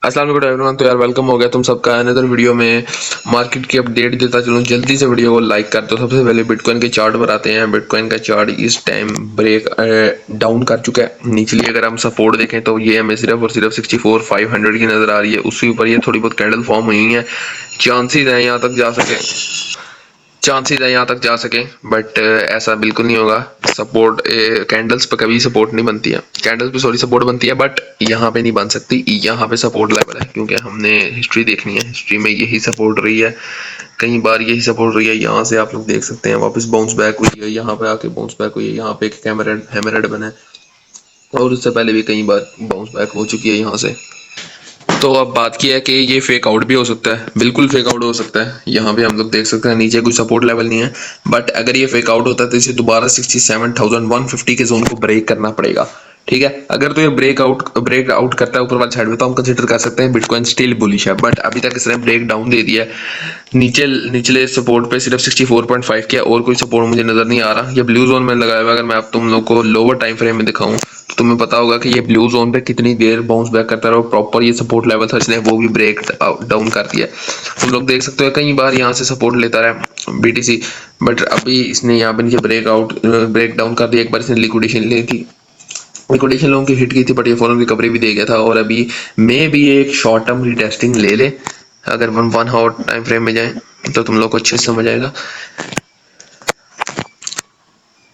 अस्सलाम वालेकुम एवरीवन। तो यार वेलकम हो गया तुम सबका अनदर वीडियो में। मार्केट की अपडेट देता चलूँ, जल्दी से वीडियो को लाइक कर दो। सबसे पहले बिटकॉइन के चार्ट पर आते हैं। बिटकॉइन का चार्ट इस टाइम ब्रेक डाउन कर चुका है। निचली अगर हम सपोर्ट देखें तो ये हमें सिर्फ और सिर्फ 64,500 की नज़र आ रही है। उसके ऊपर ये थोड़ी बहुत कैंडल फॉर्म हुई है। चांसेस हैं यहाँ तक जा सके, चांसेस है यहाँ तक जा सके, बट ऐसा बिल्कुल नहीं होगा। सपोर्ट कैंडल्स पे कभी सपोर्ट नहीं बनती है, कैंडल्स पे सॉरी सपोर्ट बनती है, बट यहाँ पे नहीं बन सकती। यहाँ पे सपोर्ट लेवल है, क्योंकि हमने हिस्ट्री देखनी है। हिस्ट्री में यही सपोर्ट रही है, कई बार यही सपोर्ट रही है। यहाँ से आप लोग देख सकते हैं वापस बाउंस बैक हुई है, यहाँ पे आके बाउंस बैक हुई है, यहाँ पे एक हैमरहेड बना है, और उससे पहले भी कई बार बाउंस बैक हो चुकी है यहाँ से। तो अब बात की है कि ये फेक आउट भी हो सकता है, बिल्कुल फेक आउट हो सकता है। यहाँ पे हम लोग देख सकते हैं नीचे कोई सपोर्ट लेवल नहीं है, बट अगर ये फेक आउट होता है तो इसे दोबारा 67,150 के जोन को ब्रेक करना पड़ेगा। ठीक है, अगर तो ये ब्रेक आउट करता है ऊपर वाले साइड में, तो हम कंसिडर कर सकते हैं बिटकॉइन स्टिल बुलिश है। बट अभी तक इसने ब्रेक डाउन दे दिया है। नीचे निचले सपोर्ट पे सिर्फ 64.5 किया, और कोई सपोर्ट मुझे नजर नहीं आ रहा। ये ब्लू जोन में लगाया हुआ। अगर मैं आप तुम लोग को लोअर टाइम फ्रेम में दिखाऊं तो तुम्हें पता होगा कि ये ब्लू जोन पे कितनी देर बाउंस बैक करता रहा, और प्रॉपर ये सपोर्ट लेवल था, इसने वो भी ब्रेक डाउन कर दिया। तुम लोग देख सकते हो कई बार यहाँ से सपोर्ट लेता रहा बीटीसी, बट अभी इसने यहाँ पे नीचे ब्रेक डाउन कर दिया। एक बार इसने लिक्विडेशन ली थी, लिक्विडेशन लोगों की हिट की थी, बट ये फौरन रिकवरी भी दे गया था। और अभी मे भी एक शॉर्ट टर्म रीटेस्टिंग ले ले। अगर 1 आवर टाइम फ्रेम में जाए तो तुम लोग को अच्छे से समझ आएगा।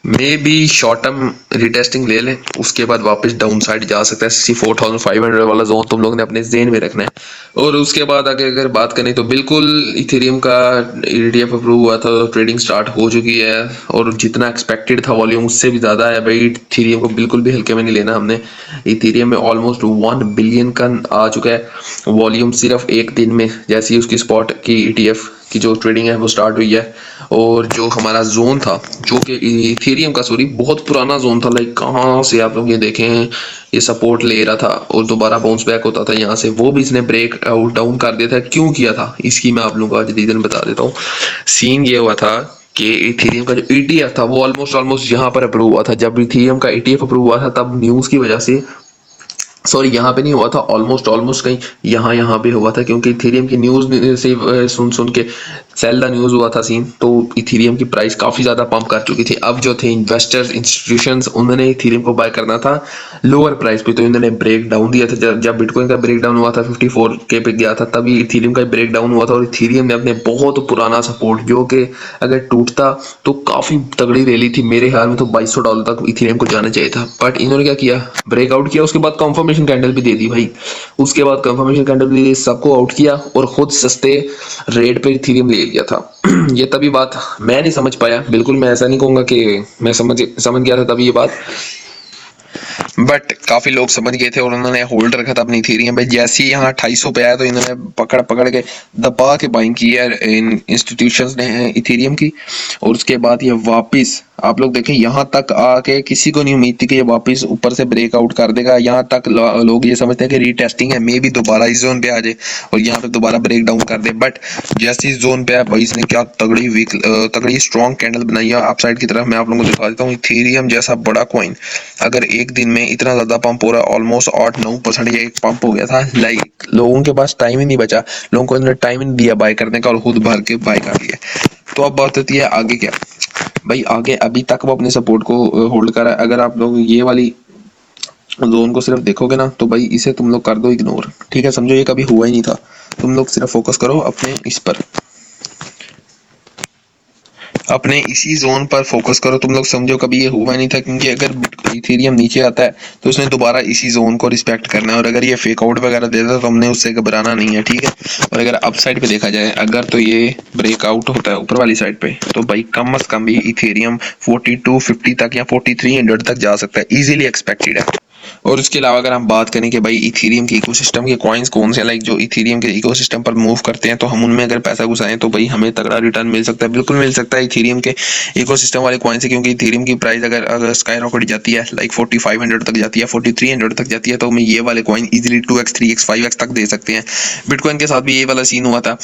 May be short term retesting ले लें, उसके बाद वापस डाउन साइड जा सकता है। 64,500 वाला जोन तुम लोग ने अपने जेन में रखना है। और उसके बाद आगे अगर बात करें तो बिल्कुल इथेरियम का ईटीएफ अप्रूव हुआ था, तो ट्रेडिंग स्टार्ट हो चुकी है, और जितना एक्सपेक्टेड था वॉल्यूम उससे भी ज़्यादा है। भाई इथेरियम को बिल्कुल भी हल्के में नहीं लेना हमने। इथेरियम में ऑलमोस्ट 1 बिलियन का आ चुका है वॉल्यूम सिर्फ एक दिन में, जैसे ही उसकी स्पॉट की ईटीएफ की जो ट्रेडिंग है वो स्टार्ट हुई है। और जो हमारा जोन था, जो कि इथेरियम का सॉरी बहुत पुराना जोन था, लाइक कहाँ से आप लोग ये देखें, ये सपोर्ट ले रहा था और दोबारा बाउंस बैक होता था यहाँ से, वो भी इसने ब्रेक आउट डाउन कर दिया था। क्यों किया था इसकी मैं आप लोगों को आज रीजन बता देता हूँ। सीन ये हुआ था कि इथेरियम का जो ईटीएफ था वो ऑलमोस्ट यहाँ पर अप्रूव हुआ था। जब इथेरियम का ईटीएफ अप्रूव हुआ था तब न्यूज़ की वजह से, सॉरी यहाँ पे नहीं हुआ था, ऑलमोस्ट कहीं यहाँ पे हुआ था, क्योंकि इथेरियम की न्यूज़ से सुन के सेल द न्यूज़ हुआ था सीन। तो इथेरियम की प्राइस काफ़ी ज़्यादा पंप कर चुकी थी। अब जो थे इन्वेस्टर्स इंस्टीट्यूशंस, उन्होंने इथेरियम को बाय करना था लोअर प्राइस पे, तो इन्होंने ब्रेक डाउन दिया था। जब बिटकॉइन का ब्रेक डाउन हुआ था 54K पे गया था, तभी इथेरियम का ब्रेक डाउन हुआ था। और इथेरियम ने अपने बहुत पुराना सपोर्ट, जो कि अगर टूटता तो काफ़ी तगड़ी रैली थी, मेरे ख्याल में तो $2200 तक इथेरियम को जाना चाहिए था। बट इन्होंने क्या किया, ब्रेकआउट किया, उसके बाद कंफर्मेशन कैंडल भी दे दी भाई। उसके बाद कंफर्मेशन कैंडल भी दे दी, सबको आउट किया, और खुद सस्ते रेट पे इथेरियम ले लिया था। ये तभी बात मैं नहीं समझ पाया, बिल्कुल मैं ऐसा नहीं कहूंगा कि मैं समझ गया था तभी ये बात, बट काफी लोग समझ गए थे और उन्होंने होल्ड रखा था अपनी इथेरियम पे। जैसे ही यहाँ 250 पे आया तो इन्होंने पकड़ के दबा के बाइंग की है इन इंस्टीट्यूशंस ने इथेरियम की। और उसके बाद ये वापस आप लोग देखें, यहाँ तक आके किसी को नहीं उम्मीद थी कि ये वापस ऊपर से ब्रेकआउट कर देगा। यहाँ तक लोग ये समझते हैं कि रीटेस्टिंग है, मे भी दोबारा इस जोन पे आ जाए और यहाँ पे दोबारा ब्रेक डाउन कर दे। बट जैसे इस जोन पे है भाई, इसने क्या तगड़ी स्ट्रॉन्ग कैंडल बनाई है। अप साइड की तरफ मैं आप लोगों को दिखा देता हूँ। इथेरियम जैसा बड़ा कॉइन अगर एक दिन में इतना ज्यादा पंप हो रहा है, ऑलमोस्ट 8-9% ये पंप हो गया था। लाइक लोगों के पास टाइम ही नहीं बचा, लोगों को इन्होंने टाइम ही नहीं दिया बाय करने का, और खुद भर के बाय कर लिया। तो अब बात होती है आगे क्या भाई। आगे अभी तक वो अपने सपोर्ट को होल्ड कर रहा है। अगर आप लोग ये वाली जोन को सिर्फ देखोगे ना, तो भाई इसे तुम लोग कर दो इग्नोर। ठीक है, समझो ये कभी हुआ ही नहीं था। तुम लोग सिर्फ फोकस करो अपने इस पर, अपने इसी जोन पर फोकस करो। तुम लोग समझो कभी ये हुआ नहीं था, क्योंकि अगर इथेरियम नीचे आता है तो उसने दोबारा इसी जोन को रिस्पेक्ट करना है। और अगर ये फेक आउट वगैरह देता है तो हमने उससे घबराना नहीं है, ठीक है। और अगर अप साइड पे देखा जाए, अगर तो ये ब्रेकआउट होता है ऊपर वाली साइड पे, तो भाई कम से कम भी इथेरियम 4250 तक या 4300 तक जा सकता है, इजीली एक्सपेक्टेड है। और उसके अलावा अगर हम बात करें कि भाई इथेरियम के इकोसिस्टम के कॉइन्स कौन से, लाइक जो इथेरियम के इकोसिस्टम पर मूव करते हैं, तो हम उनमें अगर पैसा घुसाएं तो भाई हमें तगड़ा रिटर्न मिल सकता है, बिल्कुल मिल सकता है इथेरियम के इकोसिस्टम वाले कॉइन से। क्योंकि इथेरियम की प्राइस अगर स्काई रॉकेट जाती है, लाइक 4500 तक जाती है, 4300 तक जाती है, तो हमें ये वाले coin easily 2x 3x 5x तक दे सकते हैं। बिटकॉइन के साथ भी ये वाला सीन हुआ था।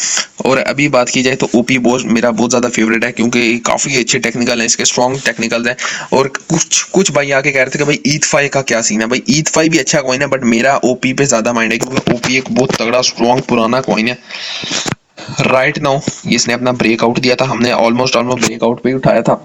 और अभी बात की जाए तो ओपी बोस मेरा बहुत ज्यादा फेवरेट है, क्योंकि काफी अच्छे टेक्निकल है, इसके स्ट्रॉन्ग टेक्निकल है। और कुछ भाई आके कह रहे थे कि भाई ईथफाई का क्या सीन है। है भाई। ETH 5 भी अच्छा कॉइन है, बट मेरा ओपी पे ज्यादा माइंड है क्योंकि ओपी एक बहुत तगड़ा स्ट्रॉन्ग पुराना कॉइन है। राइट नाउ इसने अपना ब्रेकआउट दिया था, हमने ऑलमोस्ट ऑलमोस्ट ब्रेकआउट पे ही उठाया था।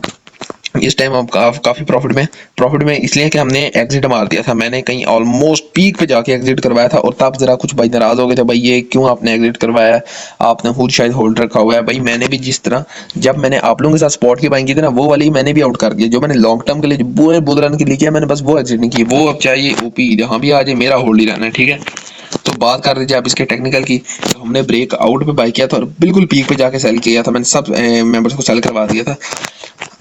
इस टाइम अब काफी प्रॉफिट में इसलिए कि हमने एग्जिट मार दिया था। मैंने कहीं ऑलमोस्ट पीक पे जाके एग्जिट करवाया था, और तब जरा कुछ भाई नाराज हो गए थे, भाई ये क्यों आपने एग्जिट करवाया है, आपने खुद शायद होल्ड रखा हुआ है। भाई मैंने भी जिस तरह जब मैंने आप लोगों के साथ स्पॉट की बाइंग की थी ना, वो वाली मैंने भी आउट कर दिया। जो मैंने लॉन्ग टर्म के लिए बुल रन के लिए किया, मैंने बस वो एग्जिट नहीं की। वो अब चाहिए ओपी जहां भी आ जाए, मेरा होल्ड ही रहना है, ठीक है। तो बात कर दीजिए आप इसके टेक्निकल की। तो हमने ब्रेक आउट पे बाई किया था और बिल्कुल पीक पे जाके सेल किया था। मैंने सब मेंबर्स को सेल करवा दिया था।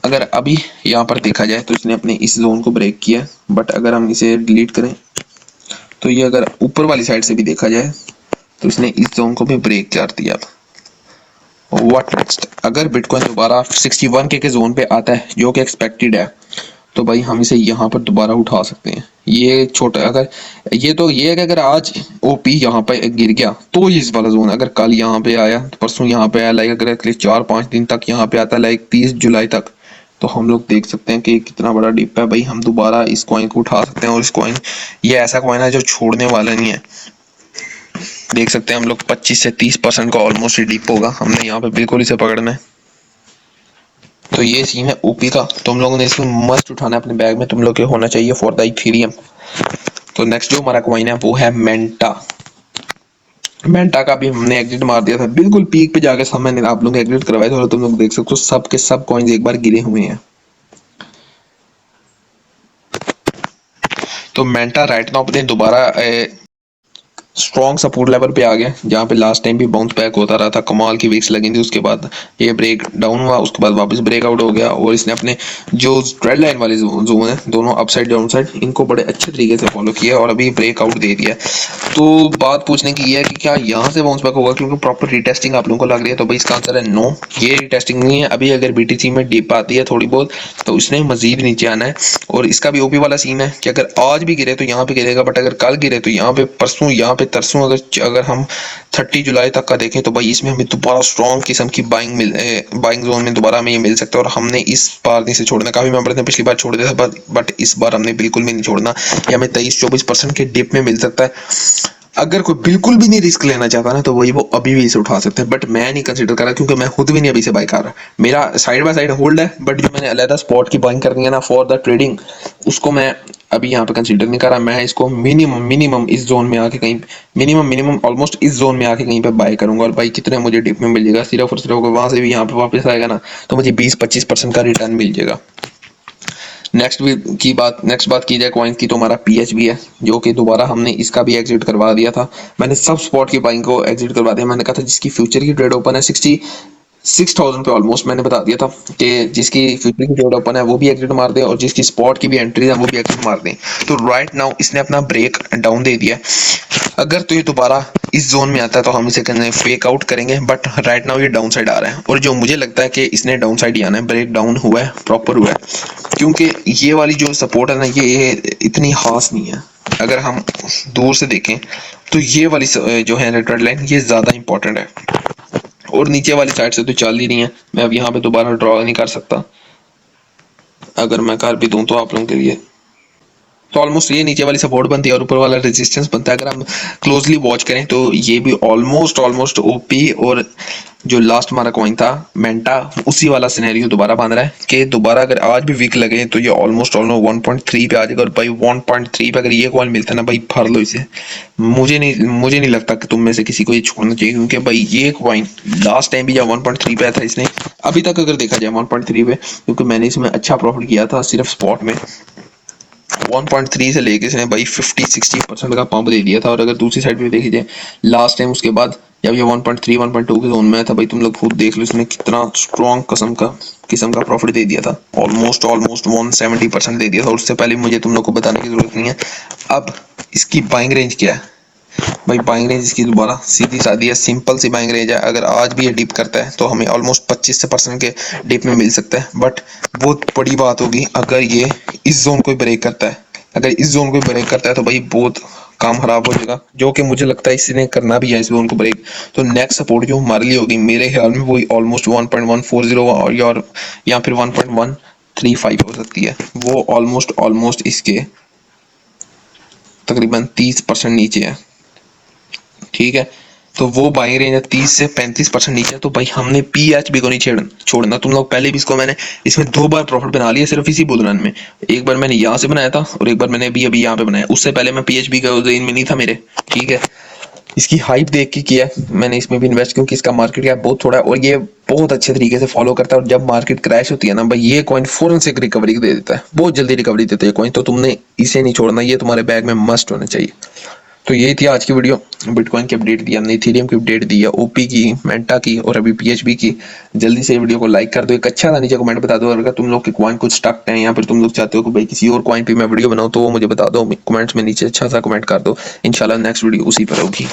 अगर अभी यहाँ पर देखा जाए तो इसने अपने इस जोन को ब्रेक किया, बट अगर हम इसे डिलीट करें तो ये अगर ऊपर वाली साइड से भी देखा जाए तो इसने इस जोन को भी ब्रेक कर दिया था। What next? अगर बिटकॉइन दोबारा 61K के जोन पे आता है जो कि एक्सपेक्टेड है, तो भाई हम इसे यहाँ पर दोबारा उठा सकते हैं। ये छोटा अगर ये है कि अगर आज ओपी यहाँ पे गिर गया तो ये इस वाला जोन, अगर कल यहाँ पे आया तो परसों यहाँ पे आया, लाइक अगर एटलीस्ट 4-5 दिन तक यहाँ पे आता है, लाइक 30 जुलाई तक, तो हम लोग देख सकते हैं कि कितना बड़ा डिप है। भाई हम दोबारा इस कॉइन को उठा सकते हैं, और इस कॉइन ये ऐसा कॉइन है जो छोड़ने वाला नहीं है। देख सकते हैं हम लोग 25 से 30% का ऑलमोस्ट डिप होगा, हमने यहाँ पे बिल्कुल इसे पकड़ना है। तो ये सीन है ओपी का, तुम लोगों ने इसको मस्ट उठाना है अपने बैग में, तुम लोग के होना चाहिए फॉर द इथेरियम। तो नेक्स्ट जो हमारा कॉइन है वो है मेंटा। मेंटा का भी हमने एग्जिट मार दिया था बिल्कुल पीक पे जाके, सब मैंने आप लोग एग्जिट करवाए थे, और तुम लोग देख सकते हो सब के सब कॉइन्स एक बार गिरे हुए हैं। तो मेंटा राइट नाउ अपने दोबारा स्ट्रॉन्ग सपोर्ट लेवल पे आ गया, जहाँ पे लास्ट टाइम भी बाउंस बैक होता रहा था, कमाल की वीक्स लगी थी। उसके बाद ये ब्रेक डाउन हुआ, उसके बाद वापस ब्रेकआउट हो गया, और इसने अपने जो ट्रेड लाइन वाले जोन है दोनों अपसाइड डाउन साइड, इनको बड़े अच्छे तरीके से फॉलो किया और अभी ब्रेकआउट दे दिया। तो बात पूछने की ये है कि क्या यहाँ से बाउंस बैक होगा, क्योंकि प्रॉपर रिटेस्टिंग आप लोगों को लग रही है। तो भाई इसका आंसर है नो, ये रिटेस्टिंग नहीं है। अभी अगर बीटीसी में डिप आती है थोड़ी बहुत तो इसने मजीद नीचे आना है, और इसका भी ओपी वाला सीन है कि अगर आज भी गिरे तो यहाँ पे गिरेगा, बट अगर कल गिरे तो यहाँ पे, परसों यहाँ पे, तरसों, अगर हम 30 जुलाई तक का देखें तो भाई इसमें हमें दोबारा स्ट्रॉन्ग किस्म की बाइंग जोन में दोबारा हमें ये मिल सकता है। और हमने इस बार नहीं से छोड़ना, काफी मेंबर ने पिछली बार छोड़ दिया था, बट इस बार हमने बिल्कुल भी नहीं छोड़ना। ये हमें 23-24% के डिप में मिल सकता है। अगर कोई बिल्कुल भी नहीं रिस्क लेना चाहता ना, तो वही वो अभी भी इसे उठा सकते हैं, बट मैं नहीं कंसीडर कर रहा क्योंकि मैं खुद भी नहीं अभी से बाई कर रहा। मेरा साइड बाय साइड होल्ड है, बट जो मैंने अलग स्पॉट की बाइंग करनी है ना फॉर द ट्रेडिंग, उसको मैं अभी यहाँ पे कंसीडर नहीं कर रहा। मैं इसको मिनिमम इस जोन में आके कहीं, मिनिमम ऑलमोस्ट इस जोन में आके कहीं पे बाय करूंगा। और भाई कितने मुझे डिप में मिल जाएगा, सिर्फ और सिर्फ वहां से भी यहाँ पे वापस आएगा ना, तो मुझे 20-25% का रिटर्न मिल जाएगा। नेक्स्ट बात की जाए कॉइन की, तो हमारा PHB है, जो कि दोबारा हमने इसका भी एग्जिट करवा दिया था। मैंने सब स्पॉट की बाइंग को एग्जिट करवा दिया। मैंने कहा था जिसकी फ्यूचर की ट्रेड ओपन है 66,000 पे, ऑलमोस्ट मैंने बता दिया था कि जिसकी फ्यूचर की ट्रेड ओपन है वो भी एग्जिट मार दें, और जिसकी स्पॉट की भी एंट्री है वो भी एग्जिट मार दें। तो राइट नाउ इसने अपना ब्रेक डाउन दे दिया। अगर तो ये दोबारा इस जोन में आता है तो हम इसे फेक आउट करेंगे, बट राइट नाउ ये डाउन साइड आ रहा है, और जो मुझे लगता है कि इसने डाउन साइड ही आना है। ब्रेक डाउन हुआ है, प्रॉपर हुआ है, क्योंकि ये वाली जो सपोर्ट है ना, ये इतनी खास नहीं है। अगर हम दूर से देखें तो ये वाली जो है ट्रेड लाइन, ये ज्यादा इंपॉर्टेंट है, और नीचे वाली साइड से तो चल ही नहीं है। मैं अब यहाँ पे दोबारा ड्रॉ नहीं कर सकता, अगर मैं कर भी दूं तो आप लोगों के लिए। तो ऑलमोस्ट ये नीचे वाली सपोर्ट बनती है और ऊपर वाला रेजिस्टेंस बनता है। अगर हम क्लोजली वॉच करें तो ये भी ऑलमोस्ट ओपी, और जो लास्ट हमारा कॉइन था मेंटा, उसी वाला सिनेरियो दोबारा बन रहा है कि दोबारा अगर आज भी वीक लगे तो ये ऑलमोस्ट 1.3 पे आ जाएगा। और भाई 1.3 पे अगर ये कॉइन मिलता है ना, भाई भर लो इसे। मुझे नहीं लगता कि तुम में से किसी को ये छोड़ना चाहिए, क्योंकि भाई ये कॉइन लास्ट टाइम भी जब 1.3 पे आया था, इसने अभी तक अगर देखा जाए 1.3 पे, क्योंकि मैंने इसमें अच्छा प्रॉफिट किया था सिर्फ स्पॉट में, 1.3 से लेके इसने भाई 50-60% का पंप दे दिया था। और अगर दूसरी साइड पे देखी जाए लास्ट टाइम, उसके बाद जब ये 1.3 1.2 के जोन में आया था, भाई तुम लोग खुद देख लो इसने कितना स्ट्रॉन्ग किस्म का प्रॉफिट दे दिया था। ऑलमोस्ट 170% दे दिया था, और उससे पहले मुझे तुम लोग को बताने की जरूरत नहीं है। अब इसकी बाइंग रेंज क्या है भाई? बाइंग रेंज इसकी दोबारा सीधी सादी है, सिंपल सी बाइंग रेंज है। अगर आज भी ये डिप करता है तो हमें ऑलमोस्ट 25% के डिप में मिल सकता है, बट बहुत बड़ी बात होगी अगर ये इस जोन को ब्रेक करता है। अगर इस जोन को ब्रेक करता है तो भाई बहुत काम खराब हो जाएगा, जो कि मुझे लगता है इसने करना भी है इस जोन को ब्रेक। तो नेक्स्ट सपोर्ट जो हमारे लिए होगी मेरे ख्याल में वही ऑलमोस्ट 1.140 और या फिर 1.135 हो सकती है। वो ऑलमोस्ट इसके तकरीबन 30% नीचे है, ठीक है। तो वो बाइंग रेंज है 30 से 35% नीचे, तो भाई हमने PHB को नहीं छोड़ना। तुम लोग पहले भी इसको मैंने इसमें 2 बार प्रॉफिट बना लिया सिर्फ इसी बुल रन में। एक बार मैंने यहाँ से बनाया था और एक बार मैंने अभी अभी यहाँ पे बनाया, उससे पहले मैं PHB का जेन में नहीं था मेरे, ठीक है। इसकी हाइप देख के किया मैंने इसमें भी इन्वेस्ट, क्योंकि इसका मार्केट कैप बहुत थोड़ा है और ये बहुत अच्छे तरीके से फॉलो करता है। और जब मार्केट क्रैश होती है ना भाई, ये कॉइन फौरन से रिकवरी दे देता है, बहुत जल्दी रिकवरी देता है कॉइन। तो तुमने इसे नहीं छोड़ना, ये तुम्हारे बैग में मस्ट होना चाहिए। तो यही थी आज की वीडियो, बिटकॉइन की अपडेट दी हमने, इथेरियम की अपडेट दी है, ओपी की, मेंटा की और अभी PHB की। जल्दी से वीडियो को लाइक कर दो, एक अच्छा था नीचे कमेंट बता दो। अगर तुम लोग के कॉइन कुछ स्टक है या फिर तुम लोग चाहते हो कि भाई किसी और कॉइन पे मैं वीडियो बनाऊं, तो वो मुझे बता दो कमेंट्स में नीचे, अच्छा सा कमेंट कर दो। इंशाल्लाह नेक्स्ट वीडियो उसी पर होगी।